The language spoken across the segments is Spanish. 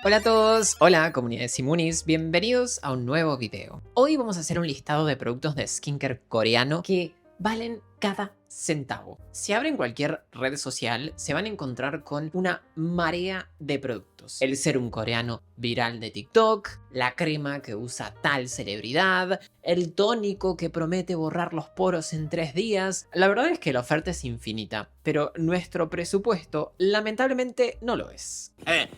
Hola a todos, hola comunidad de Simunis, bienvenidos a un nuevo video. Hoy vamos a hacer un listado de productos de skincare coreano que valen cada centavo. Si abren cualquier red social, se van a encontrar con una marea de productos. El serum coreano viral de TikTok, la crema que usa tal celebridad, el tónico que promete borrar los poros en 3 días. La verdad es que la oferta es infinita, pero nuestro presupuesto lamentablemente no lo es.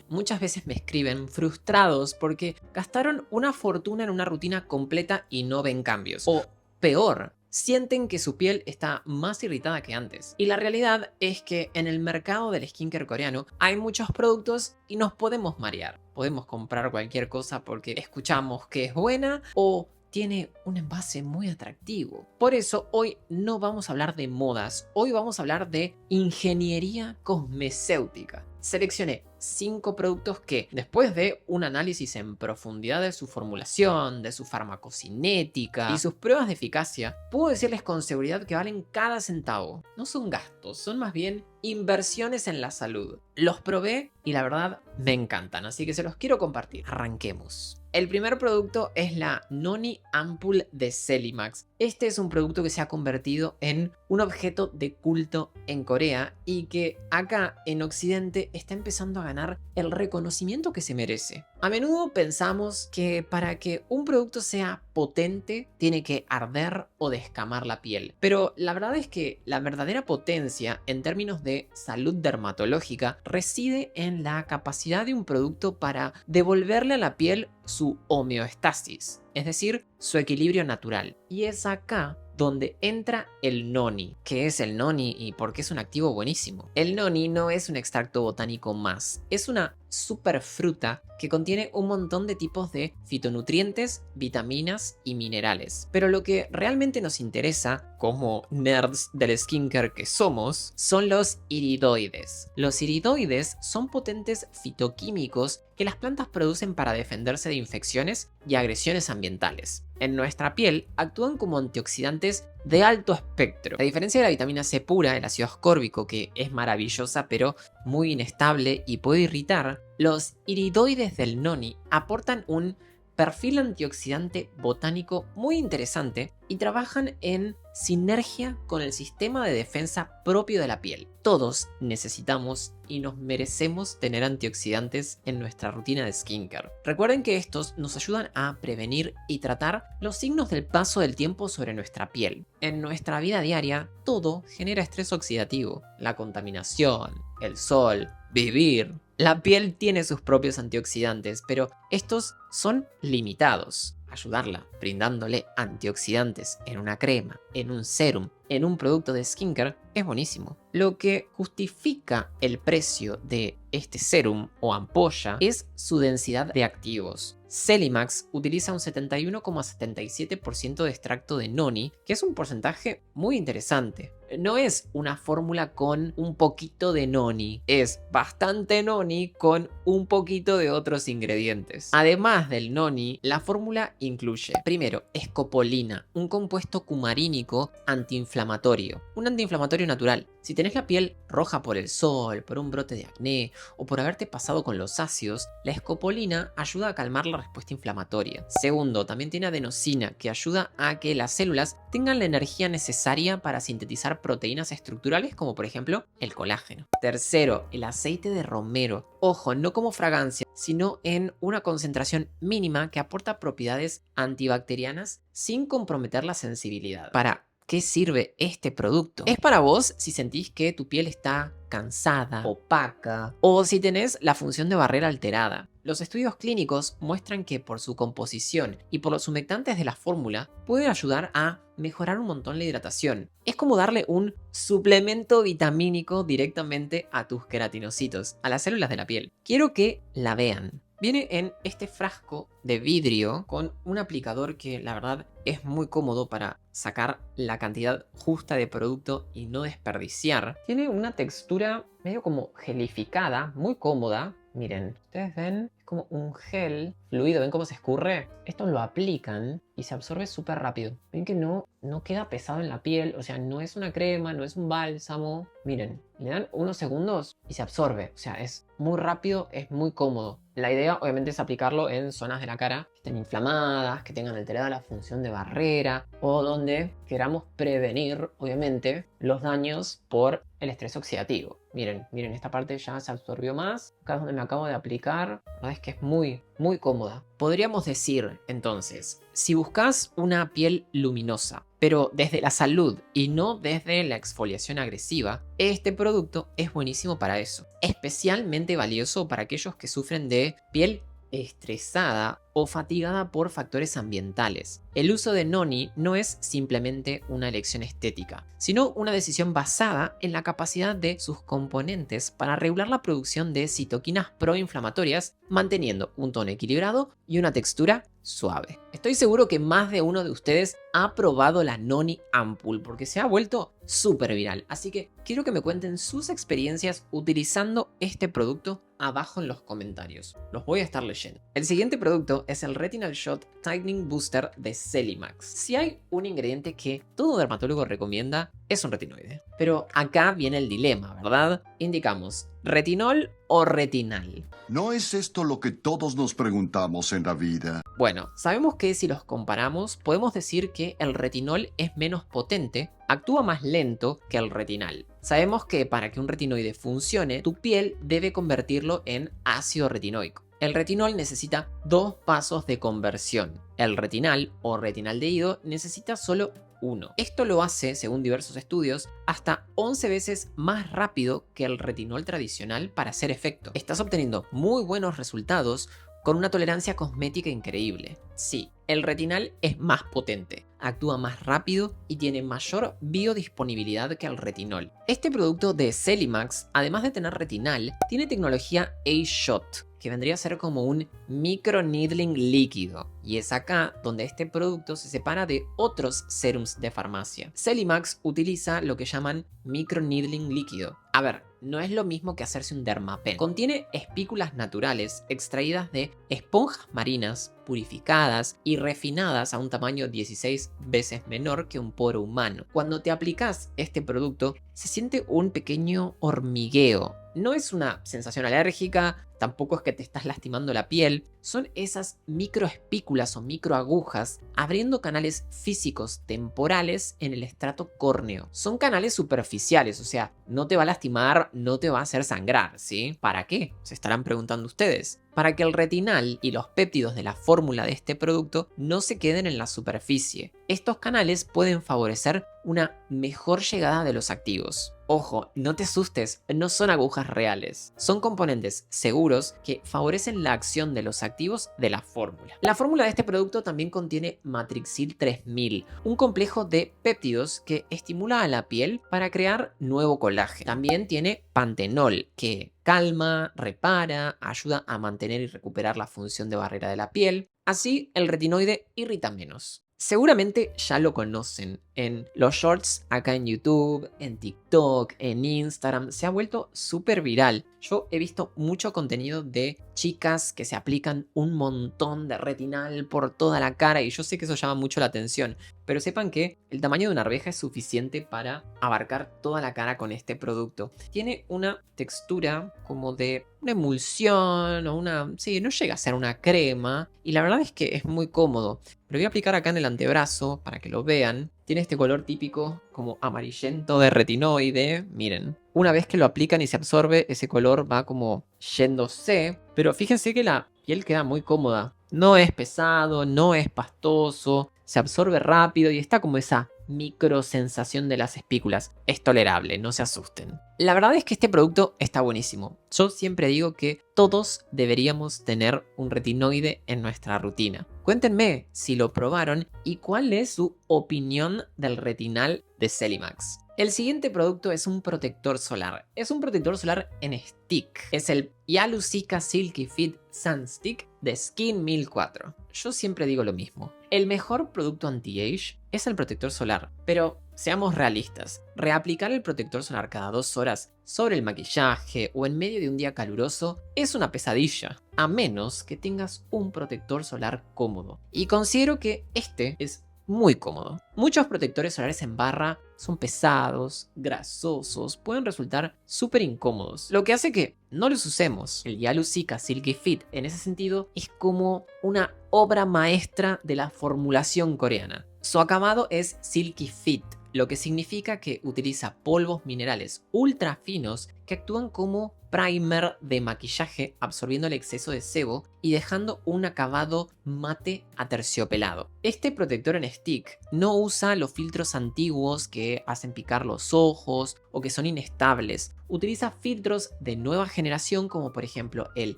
Muchas veces me escriben frustrados porque gastaron una fortuna en una rutina completa y no ven cambios. O peor, sienten que su piel está más irritada que antes. Y la realidad es que en el mercado del skincare coreano hay muchos productos y nos podemos marear. Podemos comprar cualquier cosa porque escuchamos que es buena o tiene un envase muy atractivo. Por eso hoy no vamos a hablar de modas, hoy vamos a hablar de ingeniería cosmecéutica. Seleccioné 5 productos que, después de un análisis en profundidad de su formulación, de su farmacocinética y sus pruebas de eficacia, puedo decirles con seguridad que valen cada centavo. No son gastos, son más bien inversiones en la salud. Los probé y la verdad me encantan, así que se los quiero compartir. Arranquemos. El primer producto es la Noni Ampoule de Celimax. Este es un producto que se ha convertido en un objeto de culto en Corea y que acá en Occidente está empezando a ganar el reconocimiento que se merece. A menudo pensamos que para que un producto sea potente tiene que arder o descamar la piel, pero la verdad es que la verdadera potencia en términos de salud dermatológica reside en la capacidad de un producto para devolverle a la piel su homeostasis, es decir, su equilibrio natural. Y es acá donde entra el noni. ¿Qué es el noni y por qué es un activo buenísimo? El noni no es un extracto botánico más, es una superfruta que contiene un montón de tipos de fitonutrientes, vitaminas y minerales. Pero lo que realmente nos interesa, como nerds del skincare que somos, son los iridoides. Los iridoides son potentes fitoquímicos que las plantas producen para defenderse de infecciones y agresiones ambientales. En nuestra piel actúan como antioxidantes de alto espectro. A diferencia de la vitamina C pura, el ácido ascórbico, que es maravillosa pero muy inestable y puede irritar, los iridoides del noni aportan un perfil antioxidante botánico muy interesante y trabajan en sinergia con el sistema de defensa propio de la piel. Todos necesitamos y nos merecemos tener antioxidantes en nuestra rutina de skincare. Recuerden que estos nos ayudan a prevenir y tratar los signos del paso del tiempo sobre nuestra piel. En nuestra vida diaria, todo genera estrés oxidativo. La contaminación, el sol, vivir. La piel tiene sus propios antioxidantes, pero estos son limitados. Ayudarla brindándole antioxidantes en una crema, en un serum, en un producto de skincare es buenísimo. Lo que justifica el precio de este serum o ampolla es su densidad de activos. Celimax utiliza un 71,77% de extracto de noni, que es un porcentaje muy interesante. No es una fórmula con un poquito de noni, es bastante noni con un poquito de otros ingredientes. Además del noni, la fórmula incluye, primero, escopolina, un compuesto cumarínico antiinflamatorio, un antiinflamatorio natural. Si tenés la piel roja por el sol, por un brote de acné o por haberte pasado con los ácidos, la escopolina ayuda a calmar la respuesta inflamatoria. Segundo, también tiene adenosina, que ayuda a que las células tengan la energía necesaria para sintetizar proteínas estructurales como por ejemplo el colágeno. Tercero, el aceite de romero. Ojo, no como fragancia, sino en una concentración mínima que aporta propiedades antibacterianas sin comprometer la sensibilidad. ¿Para qué sirve este producto? Es para vos si sentís que tu piel está cansada, opaca o si tenés la función de barrera alterada. Los estudios clínicos muestran que por su composición y por los humectantes de la fórmula puede ayudar a mejorar un montón la hidratación. Es como darle un suplemento vitamínico directamente a tus queratinocitos, a las células de la piel. Quiero que la vean. Viene en este frasco de vidrio con un aplicador que la verdad es muy cómodo para sacar la cantidad justa de producto y no desperdiciar. Tiene una textura medio como gelificada, muy cómoda. Miren, ustedes ven como un gel fluido. ¿Ven cómo se escurre? Esto lo aplican y se absorbe súper rápido. Ven que no queda pesado en la piel. O sea, no es una crema, no es un bálsamo. Miren, le dan unos segundos y se absorbe. O sea, es muy rápido, es muy cómodo. La idea obviamente es aplicarlo en zonas de la cara que estén inflamadas, que tengan alterada la función de barrera o donde queramos prevenir, obviamente, los daños por el estrés oxidativo. Miren, esta parte ya se absorbió más. Acá es donde me acabo de aplicar. La verdad es que es muy, muy cómoda. Podríamos decir, entonces, si buscas una piel luminosa, pero desde la salud y no desde la exfoliación agresiva, este producto es buenísimo para eso. Especialmente valioso para aquellos que sufren de piel estresada o fatigada por factores ambientales. El uso de Noni no es simplemente una elección estética, sino una decisión basada en la capacidad de sus componentes para regular la producción de citoquinas proinflamatorias, manteniendo un tono equilibrado y una textura suave. Estoy seguro que más de uno de ustedes ha probado la Noni Ampoule porque se ha vuelto súper viral, así que quiero que me cuenten sus experiencias utilizando este producto abajo en los comentarios. Los voy a estar leyendo. El siguiente producto es el Retinal Shot Tightening Booster de Celimax. Si hay un ingrediente que todo dermatólogo recomienda, es un retinoide. Pero acá viene el dilema, ¿verdad? Indicamos retinol o retinal. ¿No es esto lo que todos nos preguntamos en la vida? Bueno, sabemos que si los comparamos, podemos decir que el retinol es menos potente, actúa más lento que el retinal. Sabemos que para que un retinoide funcione, tu piel debe convertirlo en ácido retinoico. El retinol necesita 2 pasos de conversión. El retinal o retinaldehído necesita solo 1. Esto lo hace, según diversos estudios, hasta 11 veces más rápido que el retinol tradicional para hacer efecto. Estás obteniendo muy buenos resultados con una tolerancia cosmética increíble. Sí, el retinal es más potente, actúa más rápido y tiene mayor biodisponibilidad que el retinol. Este producto de Celimax, además de tener retinal, tiene tecnología A-Shot, que vendría a ser como un microneedling líquido. Y es acá donde este producto se separa de otros serums de farmacia. Celimax utiliza lo que llaman microneedling líquido. A ver, no es lo mismo que hacerse un dermapen. Contiene espículas naturales extraídas de esponjas marinas, purificadas y refinadas a un tamaño 16 veces menor que un poro humano. Cuando te aplicas este producto, se siente un pequeño hormigueo. No es una sensación alérgica, tampoco es que te estás lastimando la piel, son esas microespículas o microagujas abriendo canales físicos temporales en el estrato córneo. Son canales superficiales, o sea, no te va a lastimar, no te va a hacer sangrar, ¿sí? ¿Para qué? Se estarán preguntando ustedes. Para que el retinal y los péptidos de la fórmula de este producto no se queden en la superficie. Estos canales pueden favorecer una mejor llegada de los activos. Ojo, no te asustes, no son agujas reales. Son componentes seguros que favorecen la acción de los activos de la fórmula. La fórmula de este producto también contiene Matrixil 3000, un complejo de péptidos que estimula a la piel para crear nuevo colágeno. También tiene pantenol, que calma, repara, ayuda a mantener y recuperar la función de barrera de la piel. Así, el retinoide irrita menos. Seguramente ya lo conocen en los shorts acá en YouTube, en TikTok, en Instagram. Se ha vuelto súper viral. Yo he visto mucho contenido de chicas que se aplican un montón de retinal por toda la cara y yo sé que eso llama mucho la atención. Pero sepan que el tamaño de una arveja es suficiente para abarcar toda la cara con este producto. Tiene una textura como de una emulsión o una... Sí, no llega a ser una crema y la verdad es que es muy cómodo. Lo voy a aplicar acá en el antebrazo para que lo vean. Tiene este color típico como amarillento de retinoide. Miren, una vez que lo aplican y se absorbe, ese color va como yéndose. Pero fíjense que la piel queda muy cómoda. No es pesado, no es pastoso. Se absorbe rápido y está como esa microsensación de las espículas. Es tolerable, no se asusten. La verdad es que este producto está buenísimo. Yo siempre digo que todos deberíamos tener un retinoide en nuestra rutina. Cuéntenme si lo probaron y cuál es su opinión del retinal de Celimax. El siguiente producto es un protector solar. Es un protector solar en stick. Es el Yalusica Silky Fit Sun Stick de Skin 1004. Yo siempre digo lo mismo. El mejor producto anti-age es el protector solar, pero seamos realistas. Reaplicar el protector solar cada 2 horas sobre el maquillaje o en medio de un día caluroso es una pesadilla, a menos que tengas un protector solar cómodo. Y considero que este es muy cómodo. Muchos protectores solares en barra son pesados, grasosos, pueden resultar súper incómodos, lo que hace que no los usemos. El Yalu-Cica Silky Fit en ese sentido es como una obra maestra de la formulación coreana. Su acabado es Silky Fit, lo que significa que utiliza polvos minerales ultra finos que actúan como primer de maquillaje, absorbiendo el exceso de sebo y dejando un acabado mate aterciopelado. Este protector en stick no usa los filtros antiguos que hacen picar los ojos o que son inestables. Utiliza filtros de nueva generación como por ejemplo el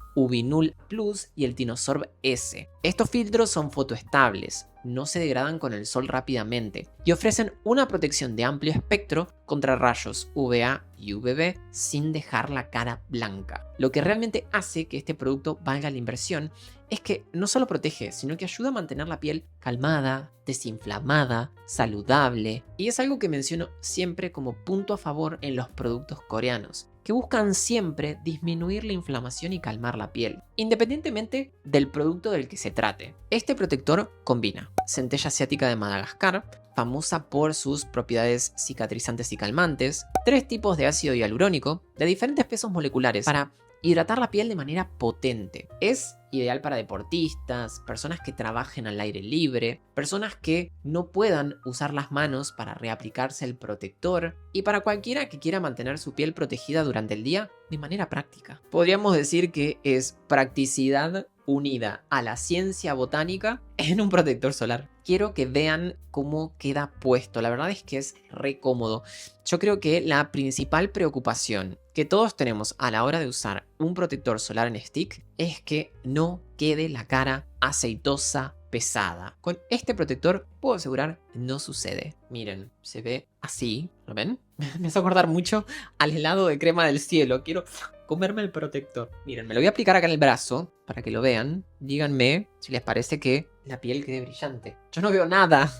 Uvinul Plus y el Tinosorb S. Estos filtros son fotoestables, no se degradan con el sol rápidamente y ofrecen una protección de amplio espectro contra rayos UVA y UVB sin dejar la cara blanca. Lo que realmente hace que este producto valga la inversión es que no solo protege, sino que ayuda a mantener la piel calmada, desinflamada, saludable, y es algo que menciono siempre como punto a favor en los productos coreanos, que buscan siempre disminuir la inflamación y calmar la piel, independientemente del producto del que se trate. Este protector combina centella asiática de Madagascar, famosa por sus propiedades cicatrizantes y calmantes, 3 tipos de ácido hialurónico de diferentes pesos moleculares para hidratar la piel de manera potente. Es ideal para deportistas, personas que trabajen al aire libre, personas que no puedan usar las manos para reaplicarse el protector y para cualquiera que quiera mantener su piel protegida durante el día de manera práctica. Podríamos decir que es practicidad unida a la ciencia botánica en un protector solar. Quiero que vean cómo queda puesto. La verdad es que es re cómodo. Yo creo que la principal preocupación que todos tenemos a la hora de usar un protector solar en stick es que no quede la cara aceitosa, pesada. Con este protector puedo asegurar no sucede. Miren, se ve así, ¿lo ven? Me hace acordar mucho al helado de crema del cielo. Quiero comerme el protector. Miren, me lo voy a aplicar acá en el brazo para que lo vean. Díganme si les parece que la piel quede brillante. Yo no veo nada.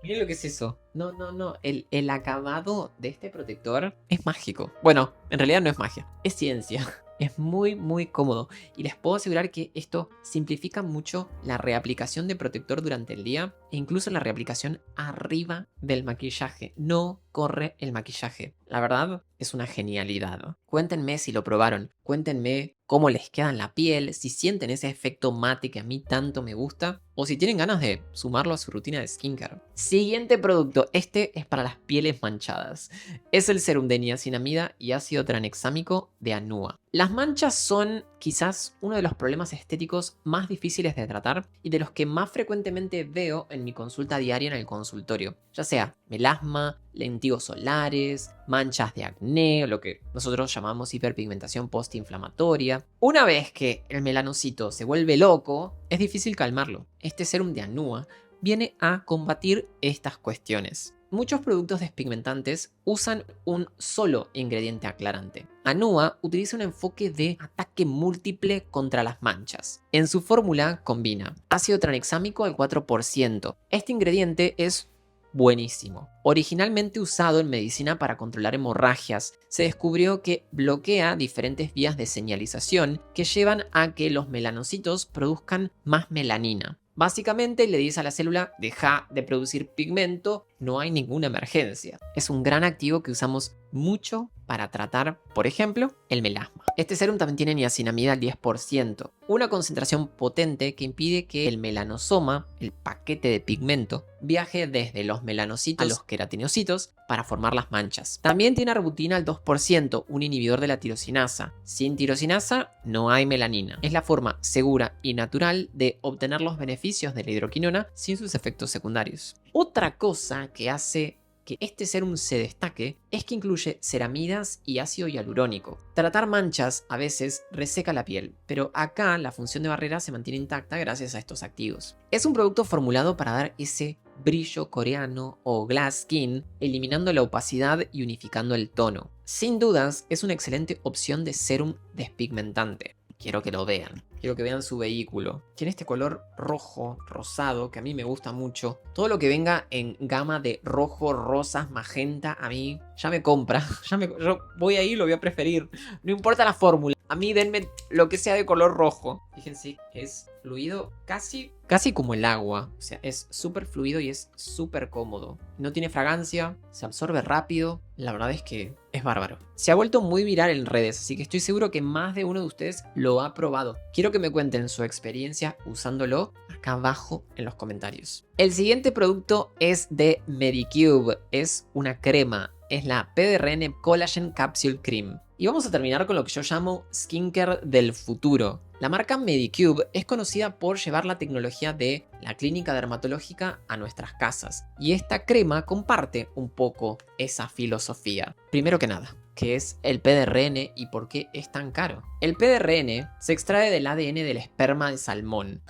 Miren lo que es eso. No. El acabado de este protector es mágico. Bueno, en realidad no es magia, es ciencia. Es muy cómodo y les puedo asegurar que esto simplifica mucho la reaplicación de protector durante el día e incluso la reaplicación arriba del maquillaje. No corre el maquillaje. La verdad es una genialidad. Cuéntenme si lo probaron, cuéntenme cómo les queda en la piel, si sienten ese efecto mate que a mí tanto me gusta o si tienen ganas de sumarlo a su rutina de skincare. Siguiente producto, este es para las pieles manchadas. Es el serum de niacinamida y ácido tranexámico de Anua. Las manchas son quizás uno de los problemas estéticos más difíciles de tratar y de los que más frecuentemente veo en mi consulta diaria en el consultorio, ya sea melasma, lentigos solares, manchas de acné o lo que nosotros llamamos hiperpigmentación postinflamatoria. Una vez que el melanocito se vuelve loco, es difícil calmarlo. Este serum de Anua viene a combatir estas cuestiones. Muchos productos despigmentantes usan un solo ingrediente aclarante. Anua utiliza un enfoque de ataque múltiple contra las manchas. En su fórmula combina ácido tranexámico al 4%. Este ingrediente es buenísimo. Originalmente usado en medicina para controlar hemorragias, se descubrió que bloquea diferentes vías de señalización que llevan a que los melanocitos produzcan más melanina. Básicamente le dice a la célula, deja de producir pigmento, no hay ninguna emergencia. Es un gran activo que usamos mucho para tratar, por ejemplo, el melasma. Este serum también tiene niacinamida al 10%, una concentración potente que impide que el melanosoma, el paquete de pigmento, viaje desde los melanocitos a los queratinocitos para formar las manchas. También tiene arbutina al 2%, un inhibidor de la tirosinasa. Sin tirosinasa no hay melanina. Es la forma segura y natural de obtener los beneficios de la hidroquinona sin sus efectos secundarios. Otra cosa que hace que este serum se destaque es que incluye ceramidas y ácido hialurónico. Tratar manchas a veces reseca la piel, pero acá la función de barrera se mantiene intacta gracias a estos activos. Es un producto formulado para dar ese brillo coreano o glass skin, eliminando la opacidad y unificando el tono. Sin dudas, es una excelente opción de serum despigmentante. Quiero que lo vean. Quiero que vean su vehículo. Tiene este color rojo, rosado, que a mí me gusta mucho. Todo lo que venga en gama de rojo, rosas, magenta, a mí ya me compra. Yo voy ahí y lo voy a preferir. No importa la fórmula. A mí denme lo que sea de color rojo. Fíjense, es fluido casi como el agua. O sea, es súper fluido y es súper cómodo. No tiene fragancia, se absorbe rápido. La verdad es que es bárbaro. Se ha vuelto muy viral en redes, así que estoy seguro que más de uno de ustedes lo ha probado. Quiero que me cuenten su experiencia usándolo acá abajo en los comentarios. El siguiente producto es de Medicube. Es una crema. Es la PDRN Collagen Capsule Cream. Y vamos a terminar con lo que yo llamo skincare del futuro. La marca Medicube es conocida por llevar la tecnología de la clínica dermatológica a nuestras casas. Y esta crema comparte un poco esa filosofía. Primero que nada, ¿qué es el PDRN y por qué es tan caro? El PDRN se extrae del ADN del esperma de salmón.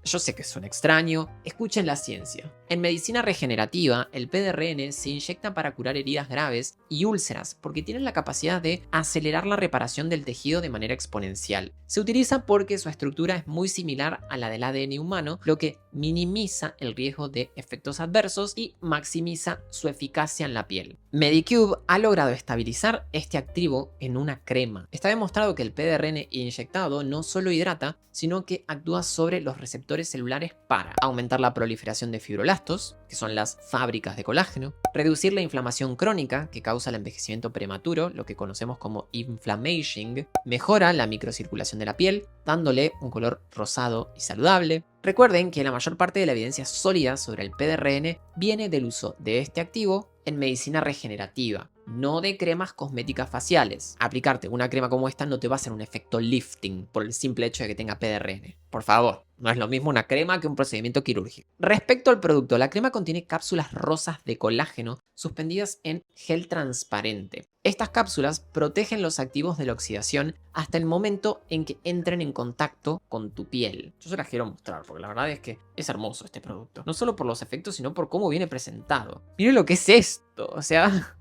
Yo sé que suena extraño, escuchen la ciencia. En medicina regenerativa, el PDRN se inyecta para curar heridas graves y úlceras porque tiene la capacidad de acelerar la reparación del tejido de manera exponencial. Se utiliza porque su estructura es muy similar a la del ADN humano, lo que minimiza el riesgo de efectos adversos y maximiza su eficacia en la piel. Medicube ha logrado estabilizar este activo en una crema. Está demostrado que el PDRN inyectado no solo hidrata, sino que actúa sobre los receptores celulares para aumentar la proliferación de fibroblastos, que son las fábricas de colágeno, reducir la inflamación crónica que causa el envejecimiento prematuro, lo que conocemos como inflammaging, mejora la microcirculación de la piel, dándole un color rosado y saludable. Recuerden que la mayor parte de la evidencia sólida sobre el PDRN viene del uso de este activo en medicina regenerativa, no de cremas cosméticas faciales. Aplicarte una crema como esta no te va a hacer un efecto lifting por el simple hecho de que tenga PDRN. Por favor, no es lo mismo una crema que un procedimiento quirúrgico. Respecto al producto, la crema contiene cápsulas rosas de colágeno suspendidas en gel transparente. Estas cápsulas protegen los activos de la oxidación hasta el momento en que entren en contacto con tu piel. Yo se las quiero mostrar porque la verdad es que es hermoso este producto. No solo por los efectos, sino por cómo viene presentado. Miren lo que es esto, o sea,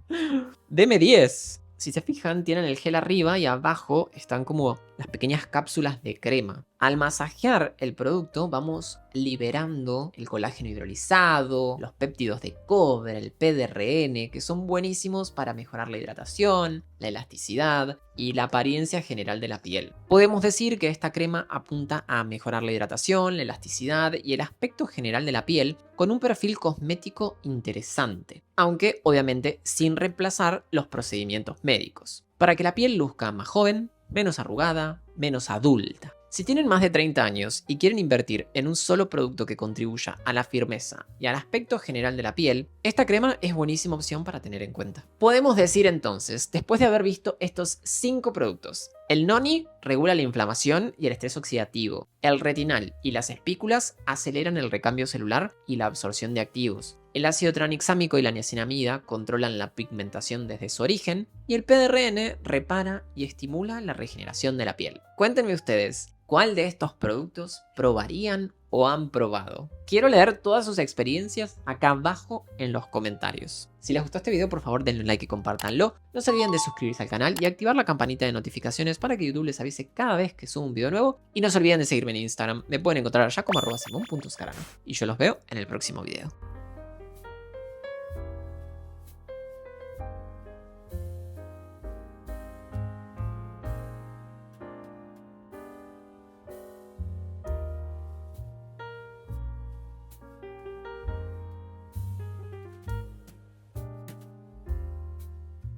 deme 10. Si se fijan, tienen el gel arriba y abajo están como las pequeñas cápsulas de crema. Al masajear el producto vamos liberando el colágeno hidrolizado, los péptidos de cobre, el PDRN, que son buenísimos para mejorar la hidratación, la elasticidad y la apariencia general de la piel. Podemos decir que esta crema apunta a mejorar la hidratación, la elasticidad y el aspecto general de la piel con un perfil cosmético interesante, aunque obviamente sin reemplazar los procedimientos médicos, para que la piel luzca más joven, menos arrugada, menos adulta. Si tienen más de 30 años y quieren invertir en un solo producto que contribuya a la firmeza y al aspecto general de la piel, esta crema es buenísima opción para tener en cuenta. Podemos decir entonces, después de haber visto estos 5 productos, el noni regula la inflamación y el estrés oxidativo, el retinal y las espículas aceleran el recambio celular y la absorción de activos, el ácido tranexámico y la niacinamida controlan la pigmentación desde su origen y el PDRN repara y estimula la regeneración de la piel. Cuéntenme ustedes, ¿cuál de estos productos probarían o han probado? Quiero leer todas sus experiencias acá abajo en los comentarios. Si les gustó este video, por favor denle un like y compártanlo. No se olviden de suscribirse al canal y activar la campanita de notificaciones para que YouTube les avise cada vez que subo un video nuevo. Y no se olviden de seguirme en Instagram. Me pueden encontrar allá como @simon.scarano. Y yo los veo en el próximo video.